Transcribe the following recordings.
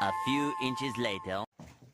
A few inches later.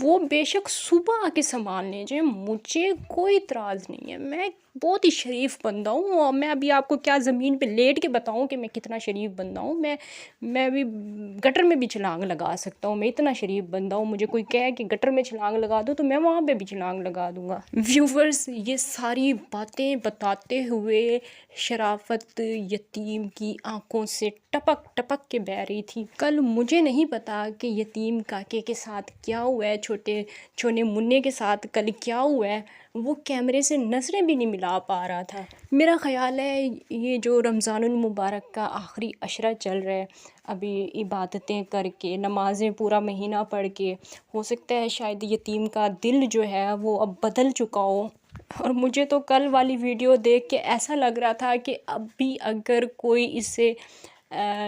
وہ بے شک صبح آ کے سنبھال لیں جائیں، مجھے کوئی اعتراض نہیں ہے، میں بہت ہی شریف بندہ ہوں، اور میں ابھی آپ کو کیا زمین پہ لیٹ کے بتاؤں کہ میں کتنا شریف بندہ ہوں. میں بھی گٹر میں بھی چھلانگ لگا سکتا ہوں، میں اتنا شریف بندہ ہوں. مجھے کوئی کہے کہ گٹر میں چھلانگ لگا دو تو میں وہاں پہ بھی چھلانگ لگا دوں گا. ویورز، یہ ساری باتیں بتاتے ہوئے شرافت یتیم کی آنکھوں سے ٹپک ٹپک کے بہہ رہی تھی. کل مجھے نہیں پتا کہ یتیم کاکے کے ساتھ کیا ہوا ہے، چھوٹے منع کے ساتھ کل کیا ہوا ہے. وہ کیمرے سے نظریں بھی نہیں ملا پا رہا تھا. میرا خیال ہے یہ جو رمضان المبارک کا آخری عشرہ چل رہا ہے، ابھی عبادتیں کر کے، نمازیں پورا مہینہ پڑھ کے، ہو سکتا ہے شاید یتیم کا دل جو ہے وہ اب بدل چکا ہو. اور مجھے تو کل والی ویڈیو دیکھ کے ایسا لگ رہا تھا کہ اب بھی اگر کوئی اس سے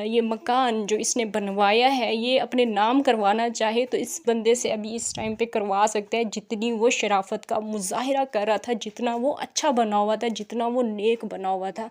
یہ مکان جو اس نے بنوایا ہے یہ اپنے نام کروانا چاہے تو اس بندے سے ابھی اس ٹائم پہ کروا سکتے ہیں. جتنی وہ شرافت کا مظاہرہ کر رہا تھا، جتنا وہ اچھا بنا ہوا تھا، جتنا وہ نیک بنا ہوا تھا،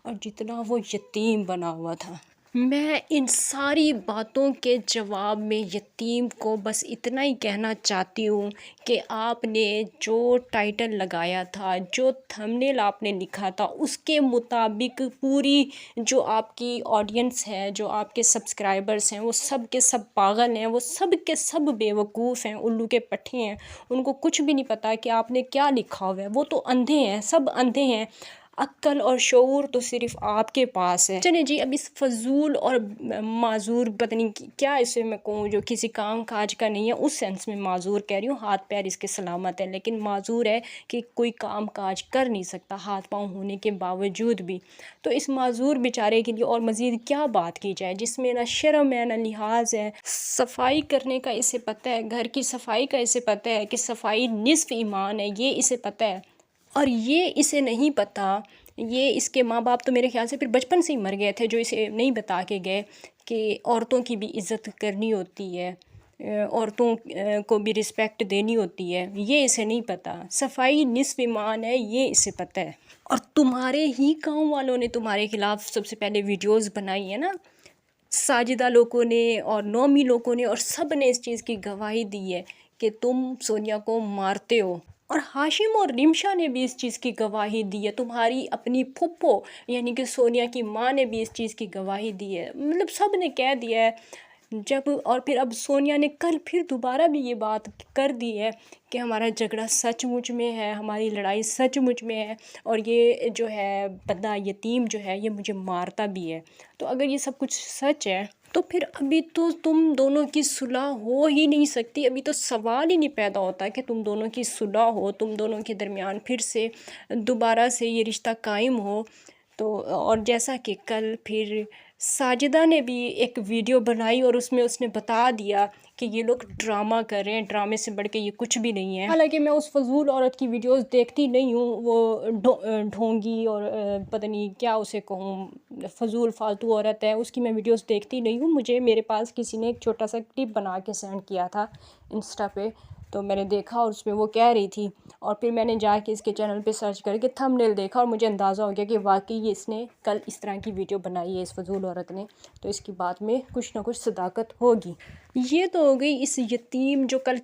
اور جتنا وہ یتیم بنا ہوا تھا. میں ان ساری باتوں کے جواب میں یتیم کو بس اتنا ہی کہنا چاہتی ہوں کہ آپ نے جو ٹائٹل لگایا تھا، جو تھمبنیل آپ نے لکھا تھا، اس کے مطابق پوری جو آپ کی آڈینس ہے، جو آپ کے سبسکرائبرز ہیں، وہ سب کے سب پاگل ہیں، وہ سب کے سب بیوقوف ہیں، الو کے پٹھے ہیں. ان کو کچھ بھی نہیں پتہ کہ آپ نے کیا لکھا ہوا ہے. وہ تو اندھے ہیں، سب اندھے ہیں. عقل اور شعور تو صرف آپ کے پاس ہے. چلیں جی، اب اس فضول اور معذور، پتہ نہیں کیا اسے میں کہوں، جو کسی کام کاج کا نہیں ہے، اس سینس میں معذور کہہ رہی ہوں. ہاتھ پیر اس کے سلامت ہے، لیکن معذور ہے کہ کوئی کام کاج کر نہیں سکتا ہاتھ پاؤں ہونے کے باوجود بھی. تو اس معذور بیچارے کے لیے اور مزید کیا بات کی جائے، جس میں نہ شرم ہے، نہ لحاظ ہے. صفائی کرنے کا اسے پتہ ہے، گھر کی صفائی کا اسے پتہ ہے کہ صفائی نصف ایمان ہے، یہ اسے پتہ ہے. اور یہ اسے نہیں پتہ، یہ اس کے ماں باپ تو میرے خیال سے پھر بچپن سے ہی مر گئے تھے، جو اسے نہیں بتا کے گئے کہ عورتوں کی بھی عزت کرنی ہوتی ہے، عورتوں کو بھی رسپیکٹ دینی ہوتی ہے. یہ اسے نہیں پتہ. صفائی نصف ایمان ہے، یہ اسے پتہ ہے. اور تمہارے ہی گاؤں والوں نے تمہارے خلاف سب سے پہلے ویڈیوز بنائی ہیں نا، ساجدہ لوگوں نے اور نومی لوگوں نے، اور سب نے اس چیز کی گواہی دی ہے کہ تم سونیا کو مارتے ہو. اور ہاشم اور رمشا نے بھی اس چیز کی گواہی دی ہے. تمہاری اپنی پھپھو یعنی کہ سونیا کی ماں نے بھی اس چیز کی گواہی دی ہے. مطلب سب نے کہہ دیا ہے. اور پھر اب سونیا نے کل پھر دوبارہ بھی یہ بات کر دی ہے کہ ہمارا جھگڑا سچ مچ میں ہے، ہماری لڑائی سچ مچ میں ہے، اور یہ جو ہے بندہ یتیم جو ہے یہ مجھے مارتا بھی ہے. تو اگر یہ سب کچھ سچ ہے تو پھر ابھی تو تم دونوں کی صلح ہو ہی نہیں سکتی. ابھی تو سوال ہی نہیں پیدا ہوتا کہ تم دونوں کی صلح ہو، تم دونوں کے درمیان پھر سے دوبارہ سے یہ رشتہ قائم ہو. تو اور جیسا کہ کل پھر ساجدہ نے بھی ایک ویڈیو بنائی اور اس میں اس نے بتا دیا کہ یہ لوگ ڈرامہ کر رہے ہیں، ڈرامے سے بڑھ کے یہ کچھ بھی نہیں ہے. حالانکہ میں اس فضول عورت کی ویڈیوز دیکھتی نہیں ہوں، وہ ڈھونگی اور پتہ نہیں کیا اسے کہوں، فضول فالتو عورت ہے، اس کی میں ویڈیوز دیکھتی نہیں ہوں. میرے پاس کسی نے ایک چھوٹا سا کلپ بنا کے سینڈ کیا تھا انسٹا پہ، تو میں نے دیکھا اور اس میں وہ کہہ رہی تھی، اور پھر میں نے جا کے اس کے چینل پہ سرچ کر کے تھمبنیل دیکھا اور مجھے اندازہ ہو گیا کہ واقعی اس نے کل اس طرح کی ویڈیو بنائی ہے اس فضول عورت نے، تو اس کی بات میں کچھ نہ کچھ صداقت ہوگی. یہ تو ہو گئی اس یتیم جو کل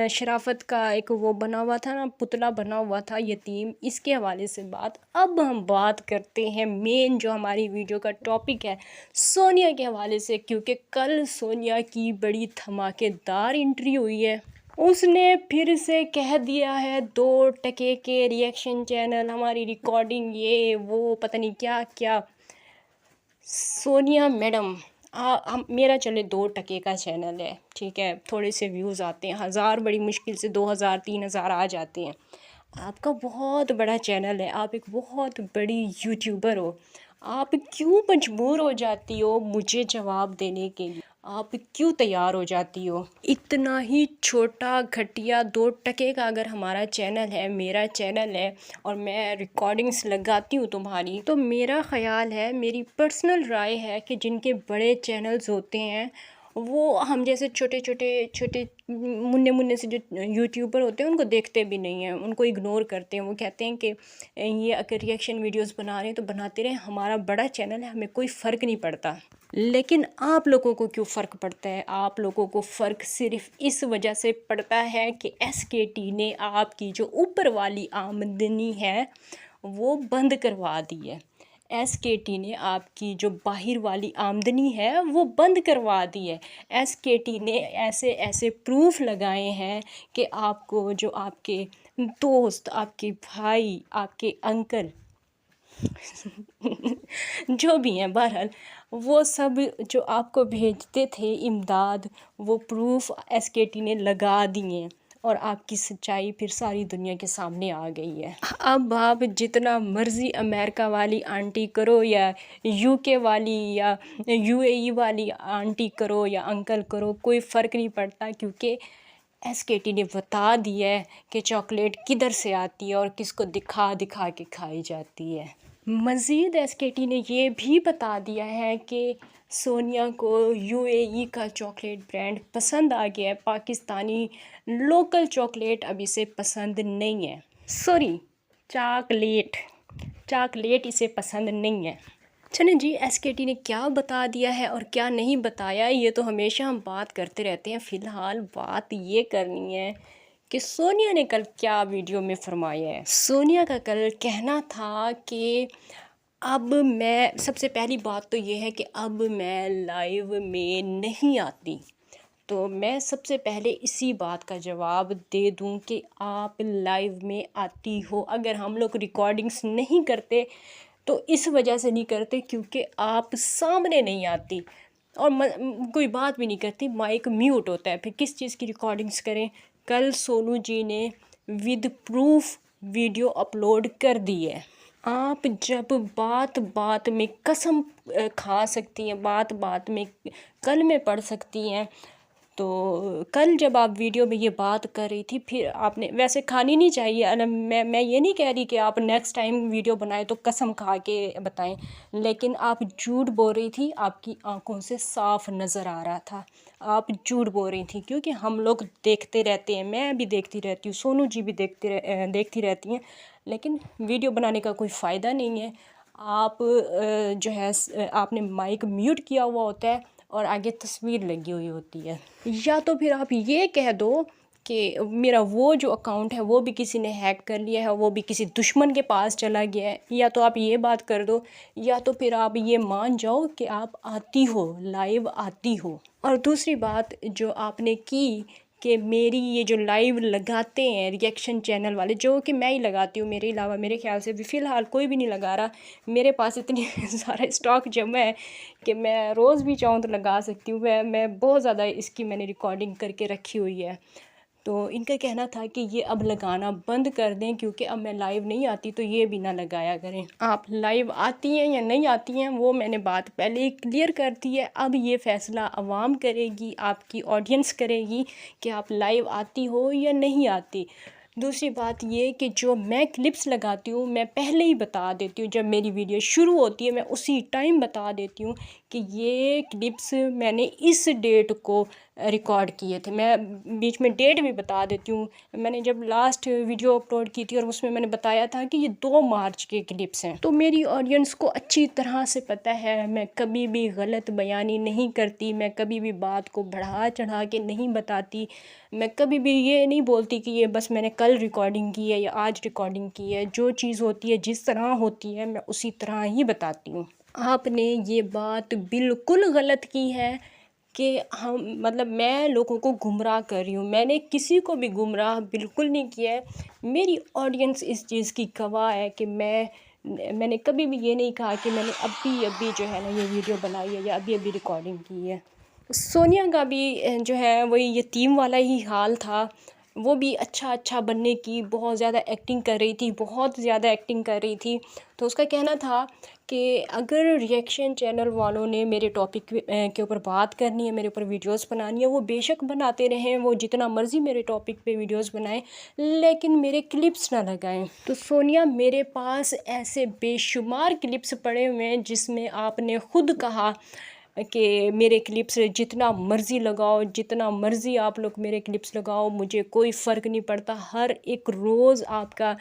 شرافت کا ایک وہ بنا ہوا تھا نا، پتلا بنا ہوا تھا یتیم، اس کے حوالے سے بات. اب ہم بات کرتے ہیں مین جو ہماری ویڈیو کا ٹاپک ہے، سونیا کے حوالے سے، کیونکہ کل سونیا کی بڑی دھماکے دار انٹری ہوئی ہے. اس نے پھر سے کہہ دیا ہے 2 ٹکے کے ریئیکشن چینل، ہماری ریکارڈنگ، یہ وہ پتہ نہیں کیا کیا. سونیا میڈم، میرا چلے 2 ٹکے کا چینل ہے، ٹھیک ہے، تھوڑے سے ویوز آتے ہیں، 1000 بڑی مشکل سے 2000 3000 آ جاتے ہیں. آپ کا بہت بڑا چینل ہے، آپ ایک بہت بڑی یوٹیوبر ہو، آپ کیوں مجبور ہو جاتی ہو مجھے جواب دینے کے لیے؟ آپ کیوں تیار ہو جاتی ہو؟ اتنا ہی چھوٹا گھٹیا 2 ٹکے کا اگر ہمارا چینل ہے، میرا چینل ہے، اور میں ریکارڈنگز لگاتی ہوں تمہاری، تو میرا خیال ہے، میری پرسنل رائے ہے کہ جن کے بڑے چینلز ہوتے ہیں وہ ہم جیسے چھوٹے منع سے جو یوٹیوبر ہوتے ہیں ان کو دیکھتے بھی نہیں ہیں، ان کو اگنور کرتے ہیں. وہ کہتے ہیں کہ یہ اگر ریئیکشن ویڈیوز بنا رہے ہیں تو بناتے رہیں، ہمارا بڑا چینل ہے، ہمیں کوئی فرق نہیں پڑتا. لیکن آپ لوگوں کو کیوں فرق پڑتا ہے؟ آپ لوگوں کو فرق صرف اس وجہ سے پڑتا ہے کہ ایس کے ٹی نے آپ کی جو اوپر والی آمدنی ہے وہ بند کروا دی ہے۔ ایس کے ٹی نے آپ کی جو باہر والی آمدنی ہے وہ بند کروا دی ہے۔ ایس کے ٹی نے ایسے ایسے پروف لگائے ہیں کہ آپ کو جو آپ کے دوست، آپ کے بھائی، آپ کے انکل جو بھی ہیں، بہرحال وہ سب جو آپ کو بھیجتے تھے امداد، وہ پروف ایس کے ٹی نے لگا دیے ہیں اور آپ کی سچائی پھر ساری دنیا کے سامنے آ گئی ہے۔ اب آپ جتنا مرضی امریکہ والی آنٹی کرو یا یو کے والی یا یو اے ای والی آنٹی کرو یا انکل کرو، کوئی فرق نہیں پڑتا، کیونکہ ایس کے ٹی نے بتا دیا ہے کہ چاکلیٹ کدھر سے آتی ہے اور کس کو دکھا دکھا کے کھائی جاتی ہے۔ مزید ایس کے ٹی نے یہ بھی بتا دیا ہے کہ سونیا کو یو اے ای کا چاکلیٹ برانڈ پسند آ گیا ہے، پاکستانی لوکل چاکلیٹ اب اسے پسند نہیں ہے۔ سوری، چاکلیٹ اسے پسند نہیں ہے۔ چلیں جی، ایس کے ٹی نے کیا بتا دیا ہے اور کیا نہیں بتایا، یہ تو ہمیشہ ہم بات کرتے رہتے ہیں۔ فی الحال بات یہ کرنی ہے کہ سونیا نے کل کیا ویڈیو میں فرمایا ہے۔ سونیا کا کل کہنا تھا کہ اب میں، سب سے پہلی بات تو یہ ہے کہ اب میں لائیو میں نہیں آتی، تو میں سب سے پہلے اسی بات کا جواب دے دوں کہ آپ لائیو میں آتی ہو۔ اگر ہم لوگ ریکارڈنگس نہیں کرتے تو اس وجہ سے نہیں کرتے کیونکہ آپ سامنے نہیں آتی اور کوئی بات بھی نہیں کرتی، مائک میوٹ ہوتا ہے، پھر کس چیز کی ریکارڈنگس کریں۔ کل سونو جی نے ود پروف ویڈیو اپلوڈ کر دی ہے۔ آپ جب بات بات میں قسم کھا سکتی ہیں، بات بات میں کلمے پڑھ سکتی ہیں، تو کل جب آپ ویڈیو میں یہ بات کر رہی تھی، پھر آپ نے ویسے کھانی نہیں چاہیے، میں یہ نہیں کہہ رہی کہ آپ نیکسٹ ٹائم ویڈیو بنائیں تو قسم کھا کے بتائیں، لیکن آپ جھوٹ بول رہی تھی، آپ کی آنکھوں سے صاف نظر آ رہا تھا، آپ جھوٹ بول رہی تھی، کیونکہ ہم لوگ دیکھتے رہتے ہیں، میں بھی دیکھتی رہتی ہوں، سونو جی بھی دیکھتی رہتی ہیں، لیکن ویڈیو بنانے کا کوئی فائدہ نہیں ہے۔ آپ جو ہے آپ نے مائک میوٹ کیا ہوا ہوتا ہے اور آگے تصویر لگی ہوئی ہوتی ہے، یا تو پھر آپ یہ کہہ دو کہ میرا وہ جو اکاؤنٹ ہے وہ بھی کسی نے ہیک کر لیا ہے، وہ بھی کسی دشمن کے پاس چلا گیا ہے، یا تو آپ یہ بات کر دو، یا تو پھر آپ یہ مان جاؤ کہ آپ آتی ہو، لائیو آتی ہو۔ اور دوسری بات جو آپ نے کی کہ میری یہ جو لائیو لگاتے ہیں ریئیکشن چینل والے، جو کہ میں ہی لگاتی ہوں، میرے علاوہ میرے خیال سے فی الحال کوئی بھی نہیں لگا رہا، میرے پاس اتنی سارا اسٹاک جمع ہے کہ میں روز بھی چاہوں تو لگا سکتی ہوں، میں بہت زیادہ اس کی میں نے ریکارڈنگ کر کے رکھی ہوئی ہے۔ تو ان کا کہنا تھا کہ یہ اب لگانا بند کر دیں، کیونکہ اب میں لائیو نہیں آتی تو یہ بھی نہ لگایا کریں۔ آپ لائیو آتی ہیں یا نہیں آتی ہیں وہ میں نے بات پہلے ہی کلیئر کر دی ہے، اب یہ فیصلہ عوام کرے گی، آپ کی آڈینس کرے گی کہ آپ لائیو آتی ہو یا نہیں آتی۔ دوسری بات یہ کہ جو میں کلپس لگاتی ہوں، میں پہلے ہی بتا دیتی ہوں، جب میری ویڈیو شروع ہوتی ہے میں اسی ٹائم بتا دیتی ہوں کہ یہ کلپس میں نے اس ڈیٹ کو ریکارڈ کیے تھے، میں بیچ میں ڈیٹ بھی بتا دیتی ہوں۔ میں نے جب لاسٹ ویڈیو اپلوڈ کی تھی اور اس میں نے بتایا تھا کہ یہ 2 مارچ کے کلپس ہیں، تو میری آڈینس کو اچھی طرح سے پتہ ہے میں کبھی بھی غلط بیانی نہیں کرتی، میں کبھی بھی بات کو بڑھا چڑھا کے نہیں بتاتی، میں کبھی بھی یہ نہیں بولتی کہ یہ بس میں نے کل ریکارڈنگ کی ہے یا آج ریکارڈنگ کی ہے، جو چیز ہوتی ہے جس طرح ہوتی ہے میں اسی طرح ہی بتاتی ہوں۔ آپ نے یہ بات بالکل غلط کی ہے کہ مطلب میں لوگوں کو گمراہ کر رہی ہوں، میں نے کسی کو بھی گمراہ بالکل نہیں کیا ہے، میری آڈینس اس چیز کی گواہ ہے کہ میں نے کبھی بھی یہ نہیں کہا کہ میں نے ابھی جو ہے نا یہ ویڈیو بنائی ہے یا ابھی ریکارڈنگ کی ہے۔ سونیا کا بھی جو ہے وہی یتیم والا ہی حال تھا، وہ بھی اچھا بننے کی بہت زیادہ ایکٹنگ کر رہی تھی، بہت زیادہ ایکٹنگ کر رہی تھی، تو اس کا کہنا تھا کہ اگر ریئیکشن چینل والوں نے میرے ٹاپک کے اوپر بات کرنی ہے، میرے اوپر ویڈیوز بنانی ہے، وہ بے شک بناتے رہیں، وہ جتنا مرضی میرے ٹاپک پہ ویڈیوز بنائیں، لیکن میرے کلپس نہ لگائیں۔ تو سونیا، میرے پاس ایسے بے شمار کلپس پڑے ہوئے ہیں جس میں آپ نے خود کہا کہ میرے کلپس جتنا مرضی لگاؤ، جتنا مرضی آپ لوگ میرے کلپس لگاؤ، مجھے کوئی فرق نہیں پڑتا، ہر ایک روز آپ کا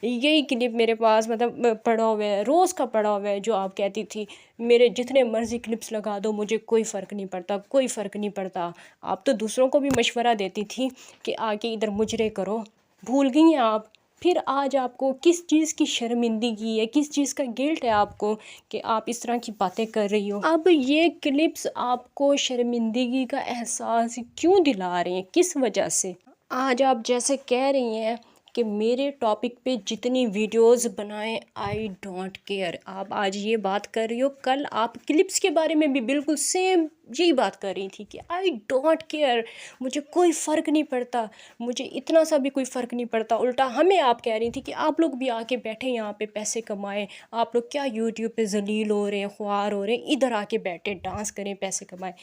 یہی کلپ میرے پاس مطلب پڑا ہوا ہے، روز کا پڑا ہوا ہے، جو آپ کہتی تھی میرے جتنے مرضی کلپس لگا دو مجھے کوئی فرق نہیں پڑتا، کوئی فرق نہیں پڑتا۔ آپ تو دوسروں کو بھی مشورہ دیتی تھی کہ آ کے ادھر مجرے کرو، بھول گئی ہیں آپ؟ پھر آج آپ کو کس چیز کی شرمندگی ہے، کس چیز کا گلٹ ہے آپ کو کہ آپ اس طرح کی باتیں کر رہی ہو؟ اب یہ کلپس آپ کو شرمندگی کا احساس کیوں دلا رہے ہیں، کس وجہ سے؟ آج آپ جیسے کہہ رہی ہیں کہ میرے ٹاپک پہ جتنی ویڈیوز بنائیں آئی ڈونٹ کیئر، آپ آج یہ بات کر رہی ہو، کل آپ کلپس کے بارے میں بھی بالکل سیم یہی بات کر رہی تھی کہ آئی ڈونٹ کیئر، مجھے کوئی فرق نہیں پڑتا، مجھے اتنا سا بھی کوئی فرق نہیں پڑتا۔ الٹا ہمیں آپ کہہ رہی تھی کہ آپ لوگ بھی آ کے بیٹھیں یہاں پہ پیسے کمائیں، آپ لوگ کیا یوٹیوب پہ ذلیل ہو رہے ہیں، خوار ہو رہے ہیں، ادھر آ کے بیٹھیں، ڈانس کریں، پیسے کمائیں۔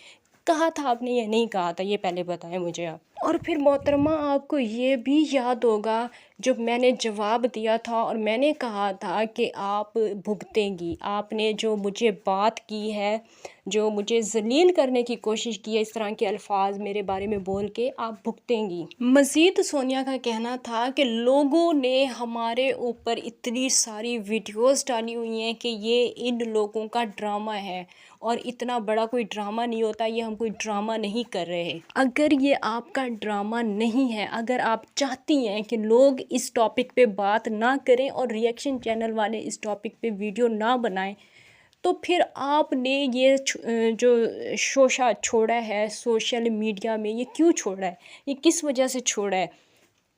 کہا تھا آپ نے یا نہیں کہا تھا، یہ پہلے بتائیں مجھے آپ۔ اور پھر محترمہ آپ کو یہ بھی یاد ہوگا جب میں نے جواب دیا تھا اور میں نے کہا تھا کہ آپ بھگتیں گی، آپ نے جو مجھے بات کی ہے، جو مجھے ذلیل کرنے کی کوشش کی ہے، اس طرح کے الفاظ میرے بارے میں بول کے، آپ بھگتیں گی۔ مزید سونیا کا کہنا تھا کہ لوگوں نے ہمارے اوپر اتنی ساری ویڈیوز ڈالی ہوئی ہیں کہ یہ ان لوگوں کا ڈرامہ ہے، اور اتنا بڑا کوئی ڈرامہ نہیں ہوتا، یہ ہم کوئی ڈرامہ نہیں کر رہے۔ اگر یہ آپ کا ڈرامہ نہیں ہے، اگر آپ چاہتی ہیں کہ لوگ اس ٹاپک پہ بات نہ کریں اور ریئیکشن چینل والے اس ٹاپک پہ ویڈیو نہ بنائیں، تو پھر آپ نے یہ جو شوشہ چھوڑا ہے سوشل میڈیا میں، یہ کیوں چھوڑا ہے، یہ کس وجہ سے چھوڑا ہے؟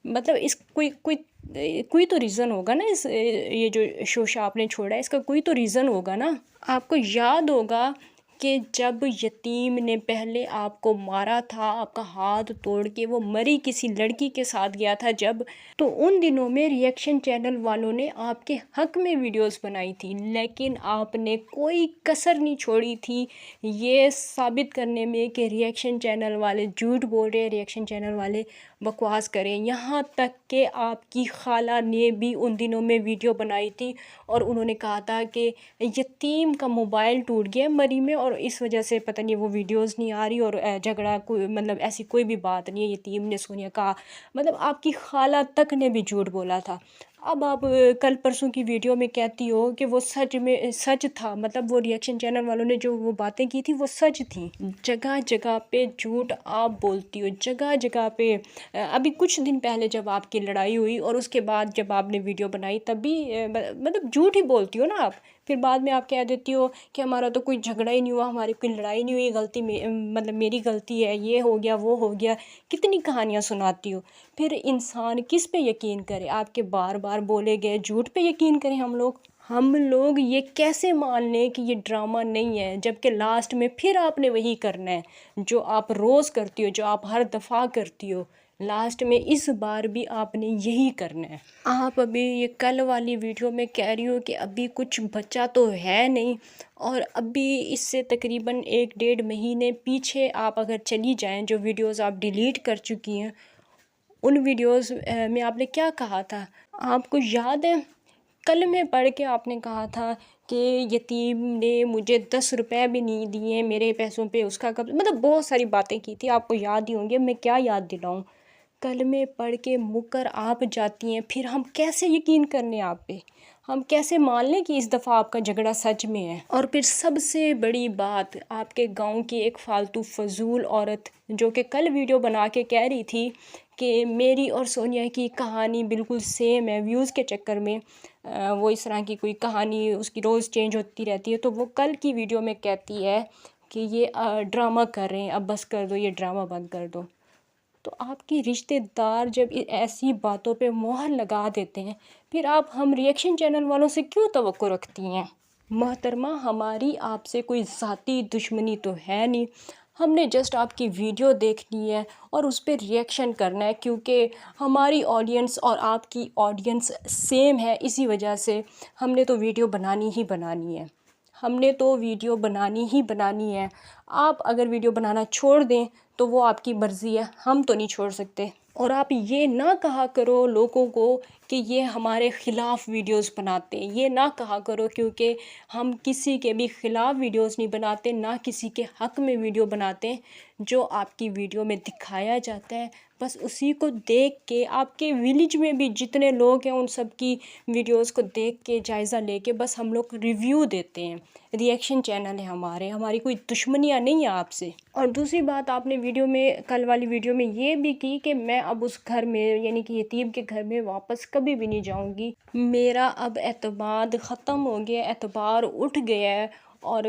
مطلب اس کوئی تو ریزن ہوگا نا، اس یہ جو شوشہ آپ نے چھوڑا ہے اس کا کوئی تو ریزن ہوگا نا۔ آپ کو یاد ہوگا کہ جب یتیم نے پہلے آپ کو مارا تھا، آپ کا ہاتھ توڑ کے وہ مری کسی لڑکی کے ساتھ گیا تھا جب، تو ان دنوں میں ریئیکشن چینل والوں نے آپ کے حق میں ویڈیوز بنائی تھی، لیکن آپ نے کوئی کسر نہیں چھوڑی تھی یہ ثابت کرنے میں کہ ریئیکشن چینل والے جھوٹ بول رہے ہیں، ریئیکشن چینل والے بکواس کریں۔ یہاں تک کہ آپ کی خالہ نے بھی ان دنوں میں ویڈیو بنائی تھی اور انہوں نے کہا تھا کہ یتیم کا موبائل ٹوٹ گیا مری میں، اور اس وجہ سے پتہ نہیں وہ ویڈیوز نہیں آ رہی، اور جھگڑا کوئی مطلب ایسی کوئی بھی بات نہیں ہے، یتیم نے سونیا کہا، مطلب آپ کی خالہ تک نے بھی جھوٹ بولا تھا۔ اب آپ کل پرسوں کی ویڈیو میں کہتی ہو کہ وہ سچ تھا، مطلب وہ ریئیکشن چینل والوں نے جو وہ باتیں کی تھی وہ سچ تھیں۔ جگہ جگہ پہ جھوٹ آپ بولتی ہو، جگہ جگہ پہ۔ ابھی کچھ دن پہلے جب آپ کی لڑائی ہوئی اور اس کے بعد جب آپ نے ویڈیو بنائی تب بھی مطلب جھوٹ ہی بولتی ہو نا آپ، پھر بعد میں آپ کہہ دیتی ہو کہ ہمارا تو کوئی جھگڑا ہی نہیں ہوا، ہماری کوئی لڑائی نہیں ہوئی، غلطی مطلب میری غلطی ہے، یہ ہو گیا وہ ہو گیا، کتنی کہانیاں سناتی ہو۔ پھر انسان کس پہ یقین کرے؟ آپ کے بار بار بولے گئے جھوٹ پہ یقین کریں ہم لوگ یہ کیسے مان لیں کہ یہ ڈرامہ نہیں ہے، جبکہ لاسٹ میں پھر آپ نے وہی کرنا ہے جو آپ روز کرتی ہو، جو آپ ہر دفعہ کرتی ہو، لاسٹ میں اس بار بھی آپ نے یہی کرنا ہے۔ آپ ابھی یہ کل والی ویڈیو میں کہہ رہی ہو کہ ابھی کچھ بچہ تو ہے نہیں، اور ابھی اس سے تقریباً 1-1.5 مہینے پیچھے آپ اگر چلی جائیں، جو ویڈیوز آپ ڈیلیٹ کر چکی ہیں، ان ویڈیوز میں آپ نے کیا کہا تھا؟ آپ کو یاد ہے کل میں پڑھ کے آپ نے کہا تھا کہ یتیم نے مجھے 10 روپے بھی نہیں دیے، میرے پیسوں پہ اس کا قبضہ، مطلب بہت ساری باتیں کی تھی، آپ کو یاد ہی ہوں گے، میں کیا یاد دلاؤں؟ کلمے پڑھ کے مکر آپ جاتی ہیں، پھر ہم کیسے یقین کرنے آپ پہ؟ ہم کیسے مان لیں کہ اس دفعہ آپ کا جھگڑا سچ میں ہے؟ اور پھر سب سے بڑی بات، آپ کے گاؤں کی ایک فالتو فضول عورت جو کہ کل ویڈیو بنا کے کہہ رہی تھی کہ میری اور سونیا کی کہانی بالکل سیم ہے، ویوز کے چکر میں وہ اس طرح کی کوئی کہانی اس کی روز چینج ہوتی رہتی ہے، تو وہ کل کی ویڈیو میں کہتی ہے کہ یہ ڈرامہ کر رہے ہیں، اب بس کر دو، یہ ڈرامہ بند کر دو۔ تو آپ کی رشتہ دار جب ایسی باتوں پہ مہر لگا دیتے ہیں، پھر آپ ہم ریئیکشن چینل والوں سے کیوں توقع رکھتی ہیں؟ محترمہ، ہماری آپ سے کوئی ذاتی دشمنی تو ہے نہیں، ہم نے جسٹ آپ کی ویڈیو دیکھنی ہے اور اس پہ ریئیکشن کرنا ہے، کیونکہ ہماری آڈینس اور آپ کی آڈینس سیم ہے، اسی وجہ سے ہم نے تو ویڈیو بنانی ہی بنانی ہے، ہم نے تو ویڈیو بنانی ہی بنانی ہے۔ آپ اگر ویڈیو بنانا چھوڑ دیں تو وہ آپ کی مرضی ہے، ہم تو نہیں چھوڑ سکتے۔ اور آپ یہ نہ کہا کرو لوگوں کو کہ یہ ہمارے خلاف ویڈیوز بناتے ہیں. یہ نہ کہا کرو، کیونکہ ہم کسی کے بھی خلاف ویڈیوز نہیں بناتے، نہ کسی کے حق میں ویڈیو بناتے ہیں. جو آپ کی ویڈیو میں دکھایا جاتا ہے بس اسی کو دیکھ کے، آپ کے ولیج میں بھی جتنے لوگ ہیں ان سب کی ویڈیوز کو دیکھ کے جائزہ لے کے بس ہم لوگ ریویو دیتے ہیں. ریئیکشن چینل ہے ہماری کوئی دشمنیاں نہیں ہیں آپ سے. اور دوسری بات، آپ نے ویڈیو میں، کل والی ویڈیو میں یہ بھی کی کہ میں اب اس گھر میں، یعنی کہ یتیم کے گھر میں واپس کبھی بھی نہیں جاؤں گی. میرا اب اعتماد ختم ہو گیا، اعتبار اٹھ گیا ہے. اور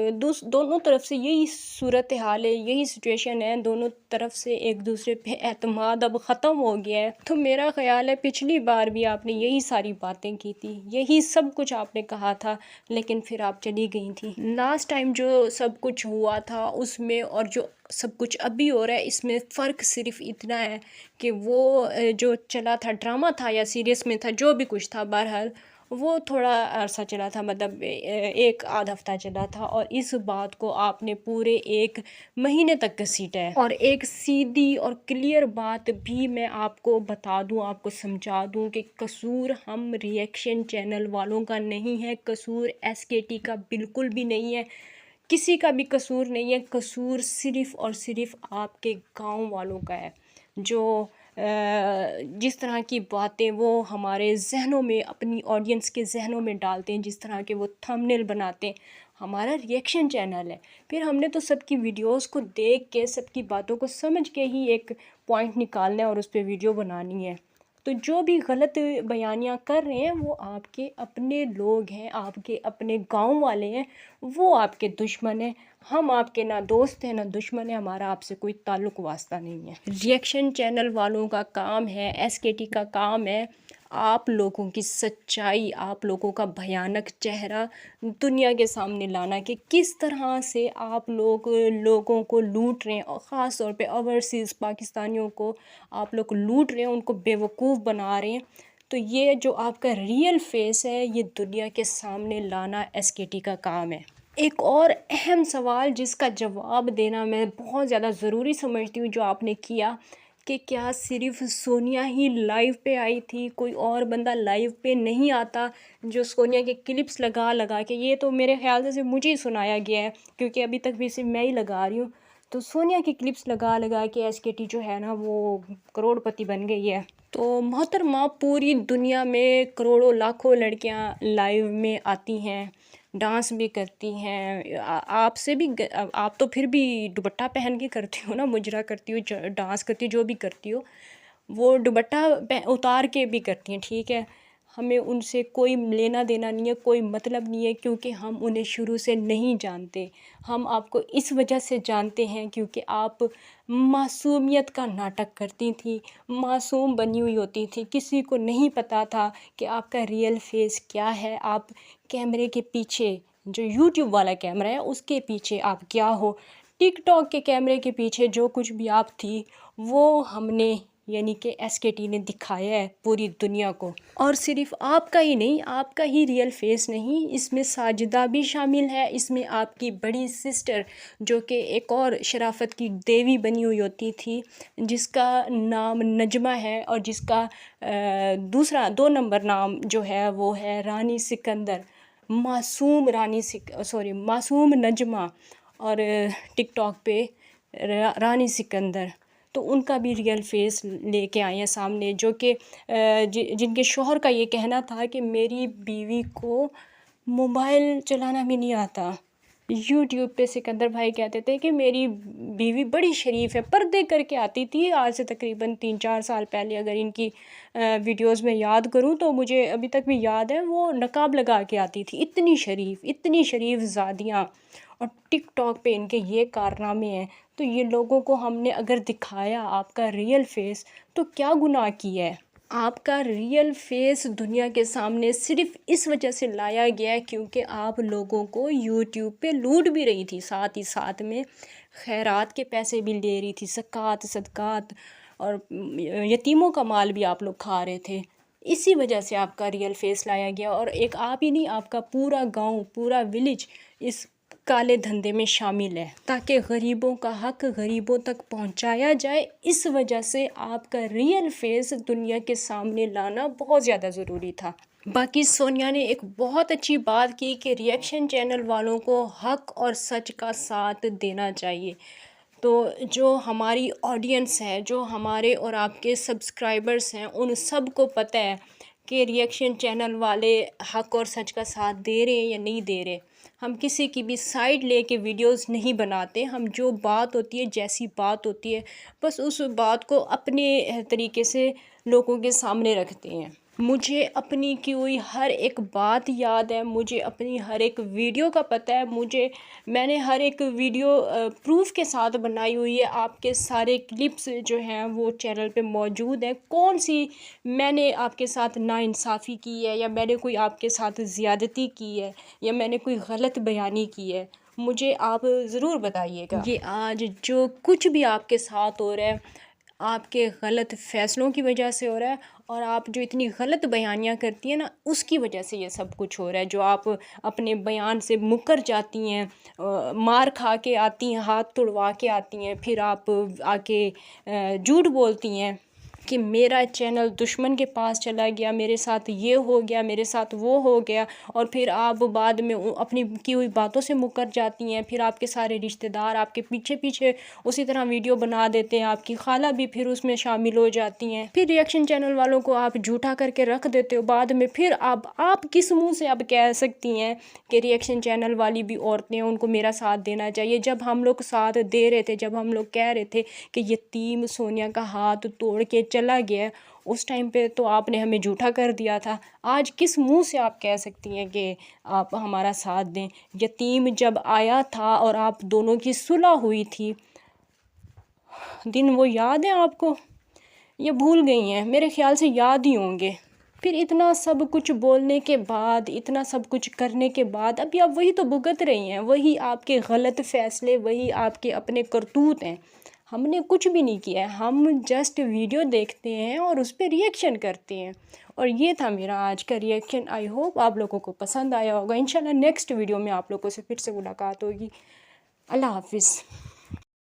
دونوں طرف سے یہی صورتحال ہے، یہی سچویشن ہے، دونوں طرف سے ایک دوسرے پہ اعتماد اب ختم ہو گیا ہے. تو میرا خیال ہے پچھلی بار بھی آپ نے یہی ساری باتیں کی تھی، یہی سب کچھ آپ نے کہا تھا، لیکن پھر آپ چلی گئی تھیں. لاسٹ ٹائم جو سب کچھ ہوا تھا اس میں اور جو سب کچھ ابھی ہو رہا ہے اس میں فرق صرف اتنا ہے کہ وہ جو چلا تھا، ڈرامہ تھا یا سیریس میں تھا، جو بھی کچھ تھا، بہرحال وہ تھوڑا عرصہ چلا تھا، مطلب ایک آدھ ہفتہ چلا تھا. اور اس بات کو آپ نے پورے 1 مہینے تک گھسیٹا ہے. اور ایک سیدھی اور کلیئر بات بھی میں آپ کو بتا دوں، آپ کو سمجھا دوں کہ قصور ہم ریئیکشن چینل والوں کا نہیں ہے، قصور SKT کا بالکل بھی نہیں ہے، کسی کا بھی قصور نہیں ہے. قصور صرف اور صرف آپ کے گاؤں والوں کا ہے، جو جس طرح کی باتیں وہ ہمارے ذہنوں میں، اپنی آڈینس کے ذہنوں میں ڈالتے ہیں، جس طرح کے وہ تھمبنیل بناتے ہیں. ہمارا ریئیکشن چینل ہے، پھر ہم نے تو سب کی ویڈیوز کو دیکھ کے، سب کی باتوں کو سمجھ کے ہی ایک پوائنٹ نکالنا ہے اور اس پہ ویڈیو بنانی ہے. تو جو بھی غلط بیانیاں کر رہے ہیں وہ آپ کے اپنے لوگ ہیں، آپ کے اپنے گاؤں والے ہیں، وہ آپ کے دشمن ہیں. ہم آپ کے نہ دوست ہیں نہ دشمن ہیں، ہمارا آپ سے کوئی تعلق واسطہ نہیں ہے. ریئیکشن چینل والوں کا کام ہے، SKT کا کام ہے آپ لوگوں کی سچائی، آپ لوگوں کا بھیانک چہرہ دنیا کے سامنے لانا، کہ کس طرح سے آپ لوگوں کو لوٹ رہے ہیں، اور خاص طور پہ اوورسیز پاکستانیوں کو آپ لوگ لوٹ رہے ہیں، ان کو بیوقوف بنا رہے ہیں. تو یہ جو آپ کا ریئل فیس ہے یہ دنیا کے سامنے لانا SKT کا کام ہے. ایک اور اہم سوال جس کا جواب دینا میں بہت زیادہ ضروری سمجھتی ہوں جو آپ نے کیا، کہ کیا صرف سونیا ہی لائیو پہ آئی تھی، کوئی اور بندہ لائیو پہ نہیں آتا؟ جو سونیا کے کلپس لگا کے، یہ تو میرے خیال سے صرف مجھے ہی سنایا گیا ہے کیونکہ ابھی تک بھی صرف میں ہی لگا رہی ہوں. تو سونیا کی کلپس لگا کے SKT جو ہے نا وہ کروڑ پتی بن گئی ہے. تو محترمہ، پوری دنیا میں کروڑوں لاکھوں لڑکیاں لائیو میں آتی ہیں، ڈانس بھی کرتی ہیں. آپ سے بھی، آپ تو پھر بھی دوپٹہ پہن کے کرتی ہو نا، مجرا کرتی ہو، ڈانس کرتی ہو، جو بھی کرتی ہو وہ دوپٹہ اتار کے بھی کرتی ہیں، ٹھیک ہے. ہمیں ان سے کوئی لینا دینا نہیں ہے، کوئی مطلب نہیں ہے، کیونکہ ہم انہیں شروع سے نہیں جانتے. ہم آپ کو اس وجہ سے جانتے ہیں کیونکہ آپ معصومیت کا ناٹک کرتی تھیں، معصوم بنی ہوئی ہوتی تھیں، کسی کو نہیں پتہ تھا کہ آپ کا ریئل فیس کیا ہے. آپ کیمرے کے پیچھے، جو یوٹیوب والا کیمرہ ہے اس کے پیچھے آپ کیا ہو، ٹک ٹاک کے کیمرے کے پیچھے جو کچھ بھی آپ تھی وہ ہم نے، یعنی کہ SKT نے دکھایا ہے پوری دنیا کو. اور صرف آپ کا ہی نہیں، آپ کا ہی ریئل فیس نہیں، اس میں ساجدہ بھی شامل ہے، اس میں آپ کی بڑی سسٹر جو کہ ایک اور شرافت کی دیوی بنی ہوئی ہوتی تھی، جس کا نام نجمہ ہے، اور جس کا دوسرا 2 نمبر نام جو ہے وہ ہے رانی سکندر، معصوم نجمہ، اور ٹک ٹاک پہ رانی سکندر. تو ان کا بھی ریئل فیس لے کے آئے ہیں سامنے، جو کہ جن کے شوہر کا یہ کہنا تھا کہ میری بیوی کو موبائل چلانا بھی نہیں آتا. یوٹیوب پہ سکندر بھائی کہتے تھے کہ میری بیوی بڑی شریف ہے، پردے کر کے آتی تھی. آج سے تقریباً 3-4 سال پہلے اگر ان کی ویڈیوز میں یاد کروں تو مجھے ابھی تک بھی یاد ہے، وہ نقاب لگا کے آتی تھی. اتنی شریف زادیاں، اور ٹک ٹاک پہ ان کے یہ کارنامے ہیں. تو یہ لوگوں کو ہم نے اگر دکھایا آپ کا ریئل فیس تو کیا گناہ کیا ہے؟ آپ کا ریئل فیس دنیا کے سامنے صرف اس وجہ سے لایا گیا ہے کیونکہ آپ لوگوں کو یوٹیوب پہ لوٹ بھی رہی تھی، ساتھ ہی ساتھ میں خیرات کے پیسے بھی لے رہی تھی، زکوٰۃ، صدقات، اور یتیموں کا مال بھی آپ لوگ کھا رہے تھے. اسی وجہ سے آپ کا ریئل فیس لایا گیا. اور ایک آپ ہی نہیں، آپ کا پورا گاؤں، پورا ولیج اس کالے دھندے میں شامل ہے تاکہ غریبوں کا حق غریبوں تک پہنچایا جائے. اس وجہ سے آپ کا ریئل فیس دنیا کے سامنے لانا بہت زیادہ ضروری تھا. باقی سونیا نے ایک بہت اچھی بات کی کہ ریئیکشن چینل والوں کو حق اور سچ کا ساتھ دینا چاہیے. تو جو ہماری آڈینس ہے، جو ہمارے اور آپ کے سبسکرائبرس ہیں، ان سب کو پتہ ہے کہ ریئیکشن چینل والے حق اور سچ کا ساتھ دے رہے ہیں یا نہیں دے رہے. ہم کسی کی بھی سائڈ لے کے ویڈیوز نہیں بناتے. ہم جو بات ہوتی ہے، جیسی بات ہوتی ہے، بس اس بات کو اپنے طریقے سے لوگوں کے سامنے رکھتے ہیں. مجھے اپنی کی ہوئی ہر ایک بات یاد ہے، مجھے اپنی ہر ایک ویڈیو کا پتہ ہے. میں نے ہر ایک ویڈیو پروف کے ساتھ بنائی ہوئی ہے. آپ کے سارے کلپس جو ہیں وہ چینل پہ موجود ہیں. کون سی میں نے آپ کے ساتھ ناانصافی کی ہے، یا میں نے کوئی آپ کے ساتھ زیادتی کی ہے، یا میں نے کوئی غلط بیانی کی ہے، مجھے آپ ضرور بتائیے گا. یہ آج جو کچھ بھی آپ کے ساتھ ہو رہا ہے، آپ کے غلط فیصلوں کی وجہ سے ہو رہا ہے، اور آپ جو اتنی غلط بیانیاں کرتی ہیں نا، اس کی وجہ سے یہ سب کچھ ہو رہا ہے. جو آپ اپنے بیان سے مکر جاتی ہیں، مار کھا کے آتی ہیں، ہاتھ توڑوا کے آتی ہیں، پھر آپ آ کے جھوٹ بولتی ہیں کہ میرا چینل دشمن کے پاس چلا گیا، میرے ساتھ یہ ہو گیا، میرے ساتھ وہ ہو گیا، اور پھر آپ بعد میں اپنی کی ہوئی باتوں سے مکر جاتی ہیں. پھر آپ کے سارے رشتہ دار آپ کے پیچھے پیچھے اسی طرح ویڈیو بنا دیتے ہیں. آپ کی خالہ بھی پھر اس میں شامل ہو جاتی ہیں. پھر ریئیکشن چینل والوں کو آپ جھوٹا کر کے رکھ دیتے ہو. بعد میں پھر آپ کس منہ سے اب کہہ سکتی ہیں کہ ریئیکشن چینل والی بھی عورتیں ہیں، ان کو میرا ساتھ دینا چاہیے، جب ہم لوگ ساتھ دے رہے تھے، جب ہم لوگ کہہ رہے تھے کہ یتیم سونیا کا ہاتھ توڑ کے چلا گیا ہے، اس ٹائم پہ تو آپ نے ہمیں جھوٹا کر دیا تھا. آج کس منہ سے آپ کہہ سکتی ہیں کہ آپ ہمارا ساتھ دیں؟ یتیم جب آیا تھا اور آپ دونوں کی صلح ہوئی تھی، دن وہ یاد ہیں آپ کو؟ یہ بھول گئی ہیں؟ میرے خیال سے یاد ہی ہوں گے. پھر اتنا سب کچھ بولنے کے بعد، اتنا سب کچھ کرنے کے بعد، ابھی آپ وہی تو بھگت رہی ہیں، وہی آپ کے غلط فیصلے، وہی آپ کے اپنے کرتوت ہیں. ہم نے کچھ بھی نہیں کیا ہے، ہم جسٹ ویڈیو دیکھتے ہیں اور اس پہ ریئیکشن کرتے ہیں. اور یہ تھا میرا آج کا ریئیکشن. آئی ہوپ آپ لوگوں کو پسند آیا ہوگا. انشاءاللہ نیکسٹ ویڈیو میں آپ لوگوں سے پھر سے ملاقات ہوگی. اللہ حافظ.